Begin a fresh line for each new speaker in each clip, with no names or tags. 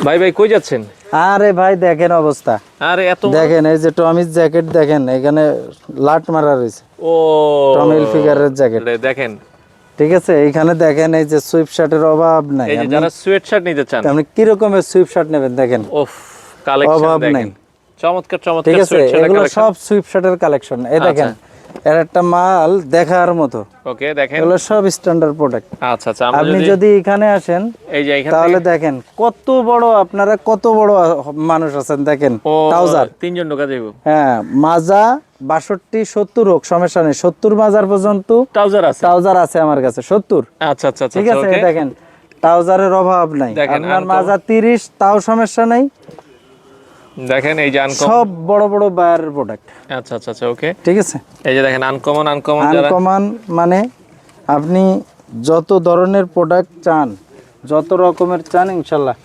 ভাই ভাই কই যাচ্ছেন?
আরে ভাই দেখেন অবস্থা,
আরে এত
দেখেন এই যে টমির জ্যাকেট দেখেন, এখানে লাট মারা রয়েছে।
ও
টমি হিলফিগারের জ্যাকেট,
দেখেন
ঠিক আছে। এইখানে দেখেন এই যে সুইপ শার্টের অভাব নাই।
এই যে যারা সোয়েট শার্ট নিতে চান,
আপনি কি রকমের সুইপ শার্ট নেবেন দেখেন,
ওফ কালেকশন
অভাব
দেখেন,
নাই।
চমৎকার
ঠিক
চমৎকার
আছে,
সোয়েট শার্টের
এগুলো
কালেকশন।
সব সুইপ শার্টের কালেকশন। এই দেখেন এর একটা মাল দেখার মতো,
ওকে দেখেন,
এগুলো সব স্ট্যান্ডার্ড প্রোডাক্ট।
আচ্ছা আচ্ছা, আমরা
আপনি যদি এখানে আসেন
এই যে এখান
তাহলে
থেকে
দেখেন কত বড়, আপনারা কত বড় মানুষ আছেন দেখেন।
ও
ট্রাউজার,
তিনজন ঢোকা যাইব,
হ্যাঁ মাজা 62 70 হোক সমস্যা নেই, 70 মাজার পর্যন্ত
ট্রাউজার আছে।
ট্রাউজার আছে আমার কাছে 70।
আচ্ছা আচ্ছা আচ্ছা,
ঠিক আছে,
ওকে
দেখেন ট্রাউজারের অভাব নাই।
দেখেন,
আপনার
uncommon-
মাজা 30 তাও সমস্যা নাই,
দেখেন এই যে আনকমন,
সব বড় বড় বায়ারের প্রোডাক্ট।
আচ্ছা আচ্ছা আচ্ছা, ওকে
ঠিক আছে,
এই যে দেখেন আনকমন আনকমন যারা
আনকমন মানে আপনি যত ধরনের প্রোডাক্ট চান, যত রকমের চান ইনশাল্লাহ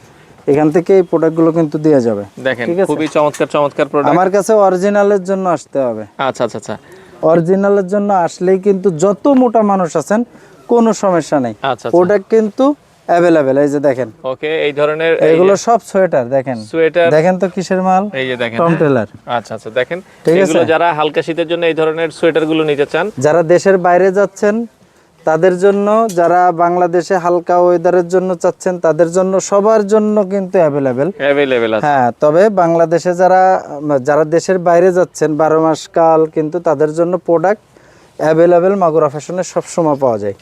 এখান থেকে এই প্রোডাক্টগুলো কিন্তু দেওয়া যাবে।
দেখেন
ঠিক আছে,
খুবই চমৎকার চমৎকার প্রোডাক্ট।
আমার কাছে অরিজিনালের জন্য আসতে হবে।
আচ্ছা আচ্ছা আচ্ছা
অরিজিনালের জন্য আসলেই কিন্তু যত মোটা মানুষ আছেন কোনো সমস্যা নেই,
আচ্ছা
প্রোডাক্ট কিন্তু অ্যাভেলেবেল। এই যে দেখেন
ওকে এই ধরনের
এগুলো সব সোয়েটার, দেখেন
সোয়েটার,
দেখেন তো কিসের মাল,
এই যে দেখেন
টম টেলার।
আচ্ছা আচ্ছা দেখেন,
ঠিক আছে।
এগুলো যারা হালকা শীতের জন্য এই ধরনের সোয়েটার গুলো নিতে চান,
যারা দেশের বাইরে যাচ্ছেন তাদের জন্য, যারা বাংলাদেশে হালকা ওয়েদারের জন্য চাচ্ছেন তাদের জন্য, সবার জন্য কিন্তু অ্যাভেলেবেল
অ্যাভেলেবেল আছে।
হ্যাঁ। তবে বাংলাদেশে যারা যারা দেশের বাইরে যাচ্ছেন 12 মাস কাল কিন্তু তাদের জন্য প্রোডাক্ট অ্যাভেলেবেল মাগুরা ফ্যাশনে সবসময় পাওয়া যায়।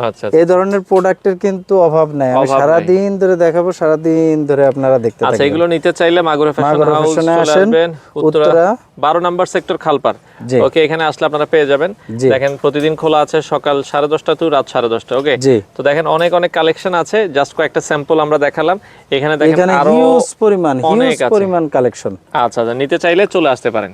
আচ্ছা
এই ধরনের প্রোডাক্টের কিন্তু অভাব নাই। আমি
অভাব
সারা
নাই।
দিন ধরে দেখাবো, সারা দিন ধরে আপনারা দেখতে
আচ্ছা
থাকবেন।
এগুলো নিতে চাইলে মাগুরা ফ্যাশন
মাগুরা
হাউস
ফ্যাশনে
চলে
আসেন,
আসবেন, উত্তরা
উত্তরা
12 নম্বর সেক্টর খালপার।
জি।
ওকে এখানে আসলে আপনারা পেয়ে যাবেন।
জি।
দেখেন প্রতিদিন খোলা আছে সকাল 10:30 টু রাত 10:30। ওকে
জি।
তো দেখেন অনেক অনেক কালেকশন আছে, জাস্ট কয়েকটা স্যাম্পল আমরা দেখালাম। এখানে দেখেন
এখানে
আরো
হিউজ পরিমাণ
অনেক আছে।
কালেকশন।
আচ্ছা আচ্ছা, নিতে চাইলে চলে আসতে পারেন।